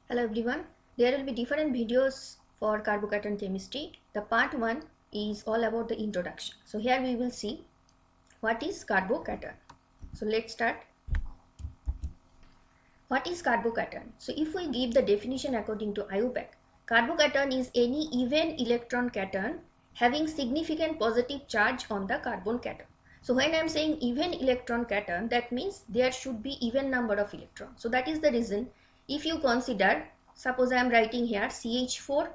Hello everyone. There will be different videos for carbocation chemistry. The part 1 is all about the introduction. So here we will see what is carbocation. So let's start. What is carbocation? So if we give the definition according to IUPAC, carbocation is any even electron cation having significant positive charge on the carbon cation. So when I am saying even electron cation, that means there should be even number of electrons. So that is the reason if you consider, suppose I am writing here CH4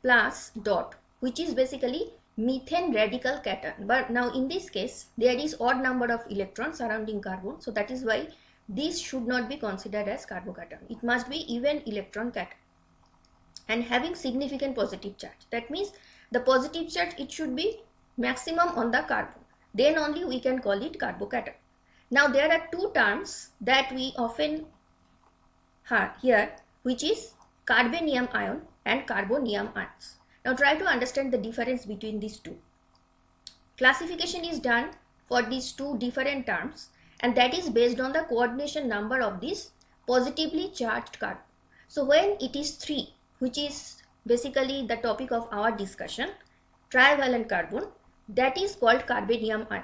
plus dot, which is basically methane radical cation, but now in this case there is odd number of electrons surrounding carbon, so that is why this should not be considered as carbocation. It must be even electron cation and having significant positive charge. That means the positive charge, it should be maximum on the carbon, then only we can call it carbocation. Now there are two terms that we often have here, which is carbanium ion and carbonium ions. Now try to understand the difference between these two. Classification is done for these two different terms, and that is based on the coordination number of this positively charged carbon. So when it is 3, which is basically the topic of our discussion, trivalent carbon, that is called carbanium ion.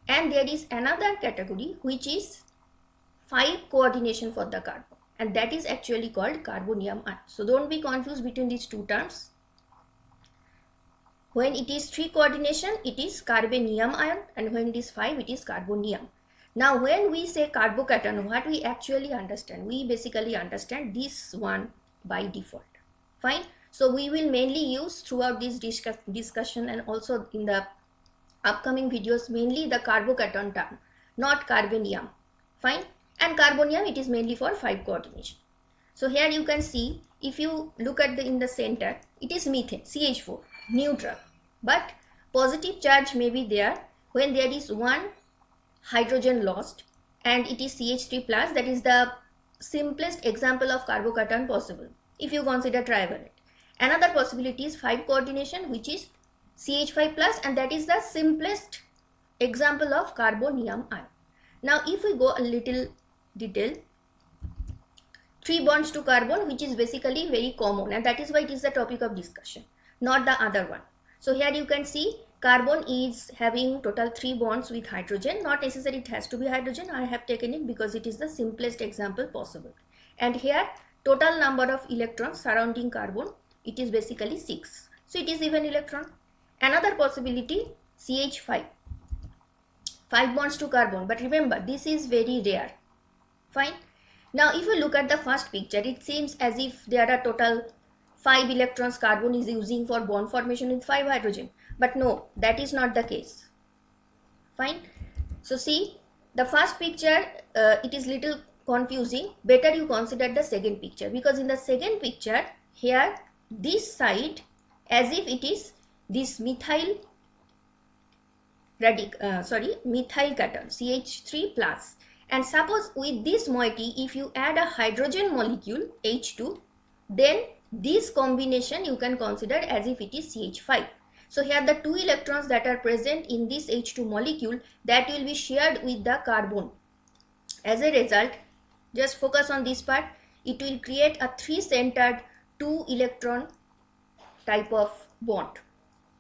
And there is another category which is 5 coordination for the carbon, and that is actually called carbonium ion. So don't be confused between these two terms. When it is 3 coordination, it is carbanium ion, and when it is 5, it is carbonium. Now when we say carbocation, what we actually understand? We basically understand this one by default. Fine. So we will mainly use throughout this discussion and also in the upcoming videos mainly the carbocation term, not carbanium. Fine. And carbonium, it is mainly for 5 coordination. So here you can see, if you look at in the center, it is methane, CH4, neutral, but positive charge may be there when there is one hydrogen lost and it is CH3 plus. That is the simplest example of carbocation possible if you consider trivalent. Another possibility is 5 coordination, which is CH5 plus, and that is the simplest example of carbonium ion. Now if we go a little detail, 3 bonds to carbon, which is basically very common, and that is why it is the topic of discussion, not the other one. So here you can see carbon is having total 3 bonds with hydrogen. Not necessary it has to be hydrogen. I have taken it because it is the simplest example possible. And here total number of electrons surrounding carbon, it is basically 6. So it is even electron. Another possibility, CH5, 5 bonds to carbon, but remember this is very rare. Fine. Now if you look at the first picture, it seems as if there are total 5 electrons carbon is using for bond formation with 5 hydrogen, but no, that is not the case. Fine. So see, the first picture, it is little confusing. Better you consider the second picture, because in the second picture here this side as if it is this methyl methyl cation CH3 plus, and suppose with this moiety if you add a hydrogen molecule H2, then this combination you can consider as if it is CH5. So here the 2 electrons that are present in this H2 molecule, that will be shared with the carbon. As a result, just focus on this part, it will create a 3-centered 2 electron type of bond.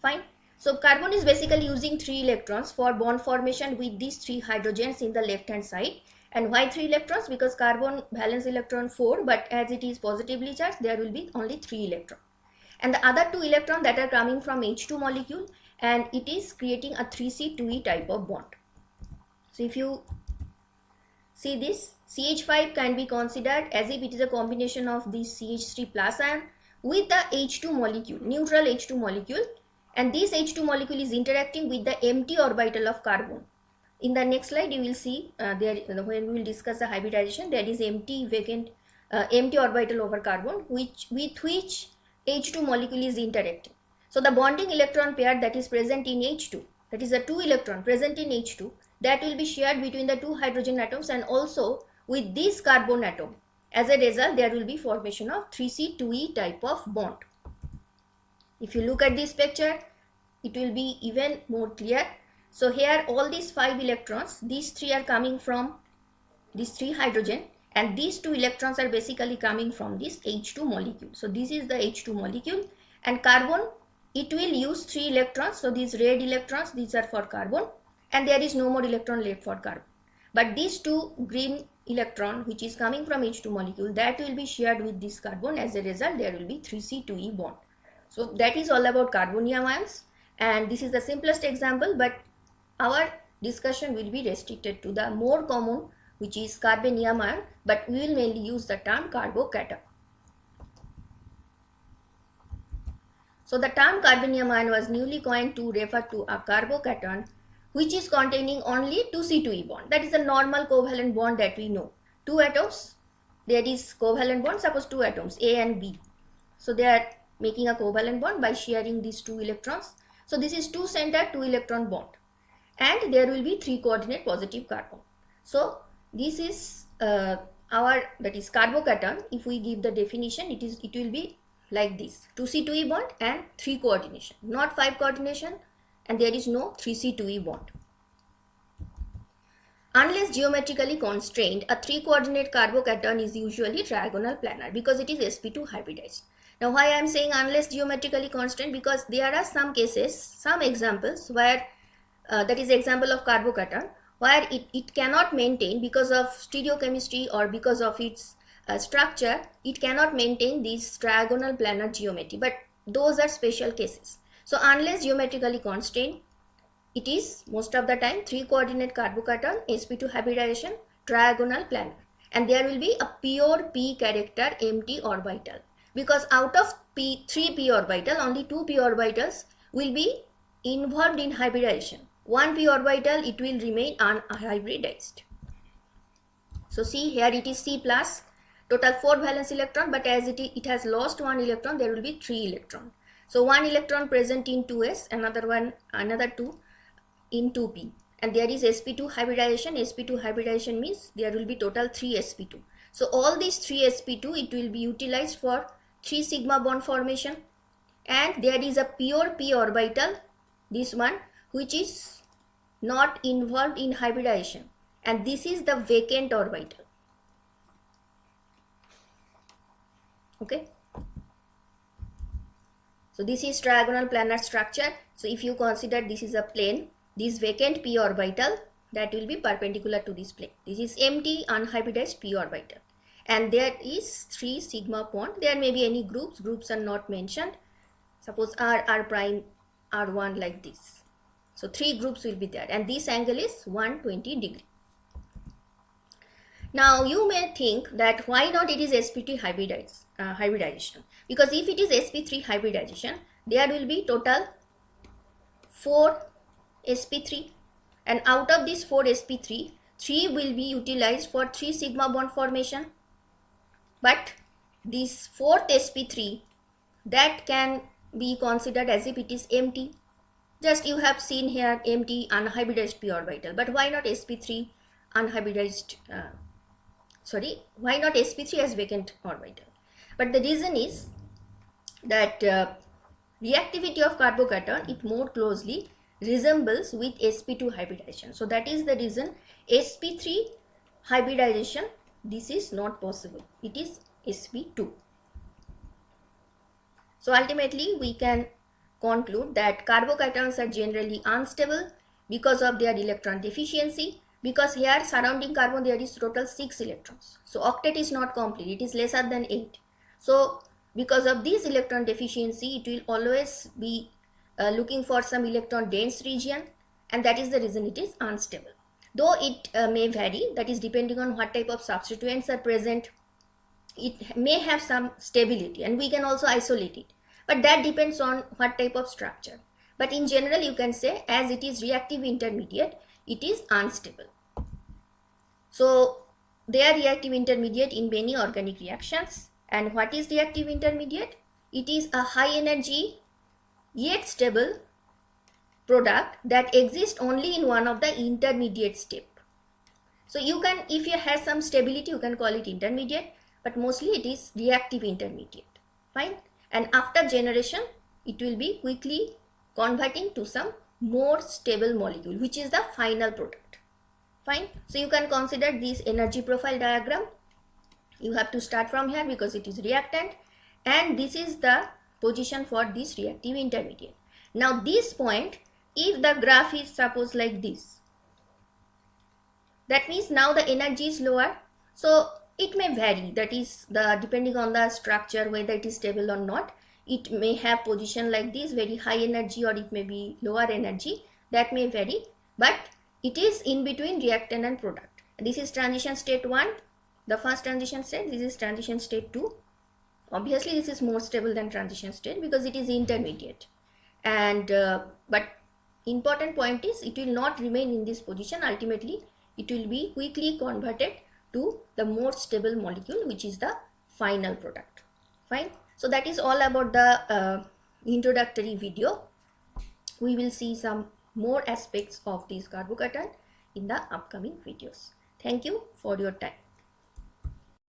Fine. So carbon is basically using 3 electrons for bond formation with these 3 hydrogens in the left hand side. And why 3 electrons? Because carbon valence electron 4, but as it is positively charged, there will be only 3 electrons. And the other 2 electrons that are coming from H2 molecule, and it is creating a 3C2E type of bond. So if you see this, CH5 can be considered as if it is a combination of this CH3 plus ion with the H2 molecule, neutral H2 molecule, and this H2 molecule is interacting with the empty orbital of carbon. In the next slide you will see when we will discuss the hybridization, there is empty orbital over carbon with which H2 molecule is interacting. So the bonding electron pair that is present in H2, that is the 2 electron present in H2, that will be shared between the 2 hydrogen atoms and also with this carbon atom. As a result, there will be formation of 3C2E type of bond. If you look at this picture, it will be even more clear. So here all these 5 electrons, these 3 are coming from these 3 hydrogen, and these 2 electrons are basically coming from this H2 molecule. So this is the H2 molecule, and carbon, it will use 3 electrons. So these red electrons, these are for carbon, and there is no more electron left for carbon. But these 2 green electron which is coming from H2 molecule, that will be shared with this carbon. As a result, there will be 3C2E bond. So that is all about carbonium ions, and this is the simplest example, but our discussion will be restricted to the more common, which is carbonium ion, but we will mainly use the term carbocation. So the term carbonium ion was newly coined to refer to a carbocation which is containing only 2C2E bond. That is a normal covalent bond that we know. 2 atoms, there is covalent bond, suppose 2 atoms A and B. So they are making a covalent bond by sharing these 2 electrons. So this is 2 center 2 electron bond, and there will be 3 coordinate positive carbon. So this is our, that is carbocation. If we give the definition, it will be like this: 2C2E bond and 3 coordination, not 5 coordination, and there is no 3C2E bond. Unless geometrically constrained, a 3 coordinate carbocation is usually trigonal planar because it is sp2 hybridized. Now why I am saying unless geometrically constrained? Because there are some cases, some examples where that is example of carbocation where it cannot maintain, because of stereochemistry or because of its structure, it cannot maintain this trigonal planar geometry, but those are special cases. So unless geometrically constrained, it is most of the time 3 coordinate carbocation, sp2 hybridization, trigonal planar, and there will be a pure p character empty orbital, because out of 3 p orbital, only 2 p orbitals will be involved in hybridization. 1 p orbital, it will remain unhybridized. So see here, it is C plus, total 4 valence electron, but as it has lost 1 electron, there will be 3 electron. So 1 electron present in 2s, another 2 in 2p, and there is sp2 hybridization. sp2 hybridization means there will be total 3 sp2. So all these 3 sp2, it will be utilized for 3 sigma bond formation, and there is a pure p orbital, this one, which is not involved in hybridization, and this is the vacant orbital. Okay, so this is trigonal planar structure. So if you consider this is a plane, this vacant p orbital, that will be perpendicular to this plane. This is empty unhybridized p orbital, and there is 3 sigma bond. There may be any groups are not mentioned. Suppose r prime r1 like this. So 3 groups will be there, and this angle is 120 degree. Now you may think that why not it is sp3 hybridization, because if it is sp3 hybridization, there will be total 4 sp3, and out of this 4 sp3, 3 will be utilized for 3 sigma bond formation, but this 4th sp3, that can be considered as if it is empty. Just you have seen here empty unhybridized p orbital, but why not sp3 unhybridized, why not sp3 as vacant orbital? But the reason is that reactivity of carbocation, it more closely resembles with sp2 hybridization. So that is the reason sp3 hybridization, this is not possible. It is sp2. So ultimately we can conclude that carbocations are generally unstable because of their electron deficiency, because here surrounding carbon there is total 6 electrons. So octet is not complete, it is lesser than 8. So because of this electron deficiency, it will always be looking for some electron dense region, and that is the reason it is unstable. Though it may vary, that is depending on what type of substituents are present, it may have some stability, and we can also isolate it, but that depends on what type of structure. But in general you can say, as it is reactive intermediate, it is unstable. So they are reactive intermediate in many organic reactions. And what is reactive intermediate? It is a high energy yet stable product that exists only in one of the intermediate step. So you can, if you have some stability, you can call it intermediate, but mostly it is reactive intermediate. Fine. And after generation, it will be quickly converting to some more stable molecule, which is the final product. Fine. So you can consider this energy profile diagram. You have to start from here because it is reactant, and this is the position for this reactive intermediate. Now this point, if the graph is suppose like this, that means now the energy is lower. So it may vary, that is the depending on the structure whether it is stable or not. It may have position like this, very high energy, or it may be lower energy, that may vary, but it is in between reactant and product. This is transition state 1, the first transition state. This is transition state 2. Obviously this is more stable than transition state because it is intermediate, and but important point is it will not remain in this position. Ultimately it will be quickly converted to the more stable molecule, which is the final product. Fine. So that is all about the introductory video. We will see some more aspects of this carbocation in the upcoming videos. Thank you for your time.